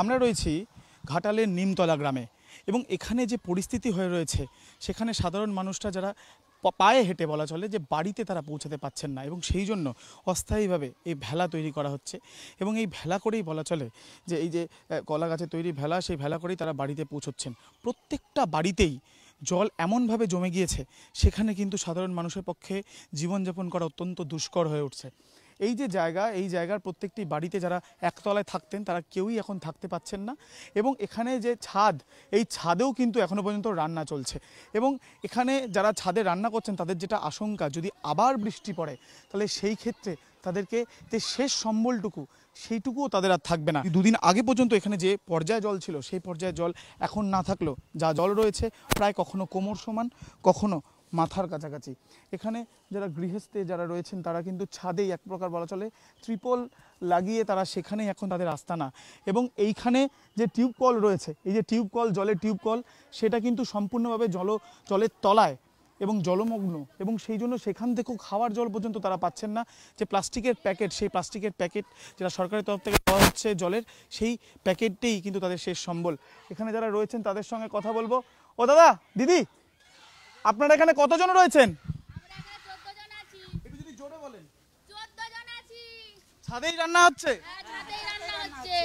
আমরা রয়েছি ঘাটালের নিমতলা গ্রামে এবং এখানে যে পরিস্থিতি হয়ে রয়েছে সেখানে সাধারণ মানুষরা যারা পায়ে হেঁটে বলা চলে যে বাড়িতে তারা পৌঁছাতে পারছেন না এবং সেই জন্য অস্থায়ীভাবে এই ভেলা তৈরি করা হচ্ছে এবং এই ভেলা করেই বলা চলে যে এই যে কলা গাছের তৈরি ভেলা সেই ভেলা করেই তারা বাড়িতে পৌঁছচ্ছেন। প্রত্যেকটা বাড়িতেই জল এমনভাবে জমে গিয়েছে সেখানে কিন্তু সাধারণ মানুষের পক্ষে জীবনযাপন করা অত্যন্ত দুষ্কর হয়ে উঠছে। এই যে জায়গা, এই জায়গার প্রত্যেকটি বাড়িতে যারা একতলায় থাকতেন তারা কেউই এখন থাকতে পাচ্ছেন না এবং এখানে যে ছাদ, এই ছাদেও কিন্তু এখনও পর্যন্ত রান্না চলছে এবং এখানে যারা ছাদে রান্না করছেন তাদের যেটা আশঙ্কা, যদি আবার বৃষ্টি পড়ে তাহলে সেই ক্ষেত্রে তাদেরকে যে শেষ সম্বলটুকু সেইটুকুও তাদের আর থাকবে না। দুদিন আগে পর্যন্ত এখানে যে পর্যায়ে জল ছিল সেই পর্যায়ে জল এখন না থাকলেও যা জল রয়েছে প্রায় কখনো কোমর সমান, কখনো মাথার কাছাকাছি। এখানে যারা গৃহস্থে যারা রয়েছেন তারা কিন্তু ছাদেই এক প্রকার বলা চলে ত্রিপল লাগিয়ে তারা সেখানেই এখন তাদের আস্তানা এবং এইখানে যে টিউব কল রয়েছে, এই যে টিউব কল, জলের টিউব কল, সেটা কিন্তু সম্পূর্ণভাবে জলের তলায় এবং জলমগ্ন এবং সেই জন্য সেখান থেকেও খাওয়ার জল পর্যন্ত তারা পাচ্ছেন না। যে প্লাস্টিকের প্যাকেট, সেই প্লাস্টিকের প্যাকেট যেটা সরকারের তরফ থেকে দেওয়া হচ্ছে জলের, সেই প্যাকেটটাই কিন্তু তাদের শেষ সম্বল। এখানে যারা রয়েছেন তাদের সঙ্গে কথা বলবো। ও দাদা, দিদি, আপনারা এখানে কতজন রয়েছেন? একটু যদি জোরে বলেন। 14 জন আছি। ছাদেই রান্না হচ্ছে? হ্যাঁ, ছাদেই রান্না হচ্ছে।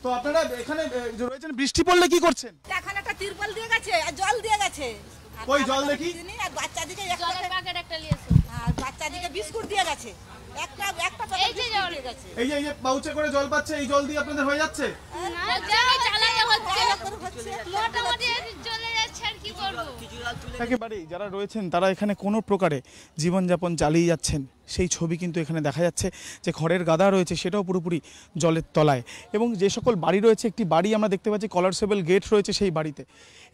তো আপনারা এখানে রয়েছেন, বৃষ্টি পড়লে কি করছেন? এখন একটা তিরপল দিয়ে গেছে আর জল দিয়ে গেছে। কই জল দেখি? আর বাচ্চাদিকে জলের প্যাকেট একটা নিয়েছো। আর বাচ্চাদিকে বিস্কুট দিয়ে গেছে। একটা এই যে জল দিয়ে গেছে। এই যে পাউচে করে জল পাচ্ছে, এই জল দিয়ে আপনাদের হয়ে যাচ্ছে? চালাতে হচ্ছে। হচ্ছে মোটামুটি চলে যাচ্ছে, আর কি করবো? একেবারেই যারা রয়েছেন তারা এখানে কোনো প্রকারে জীবনযাপন চালিয়ে যাচ্ছেন সেই ছবি কিন্তু এখানে দেখা যাচ্ছে। যে খড়ের গাদা রয়েছে সেটাও পুরোপুরি জলের তলায় এবং যে সকল বাড়ি রয়েছে, একটি বাড়ি আমরা দেখতে পাচ্ছি কলারসেবল গেট রয়েছে সেই বাড়িতে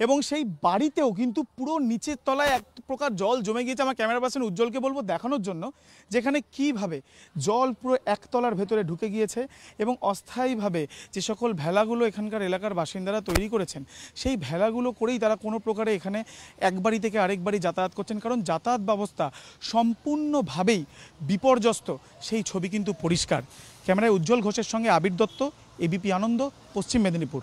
এবং সেই বাড়িতেও কিন্তু পুরো নিচের তলায় এক প্রকার জল জমে গিয়েছে। আমার ক্যামেরা পার্সন উজ্জ্বলকে বলবো দেখানোর জন্য যেখানে কীভাবে জল পুরো একতলার ভেতরে ঢুকে গিয়েছে এবং অস্থায়ীভাবে যে সকল ভেলাগুলো এখানকার এলাকার বাসিন্দারা তৈরি করেছেন সেই ভেলাগুলো করেই তারা কোনো প্রকারে এখানে এক বাড়ি থেকে আরেক বাড়ি যাতায়াত করছেন, কারণ যাতায়াত ব্যবস্থা সম্পূর্ণভাবেই বিপর্যস্ত। সেই ছবি কিন্তু পরিষ্কার। ক্যামেরায় উজ্জ্বল ঘোষের সঙ্গে আবির দত্ত, এবিপি আনন্দ, পশ্চিম মেদিনীপুর।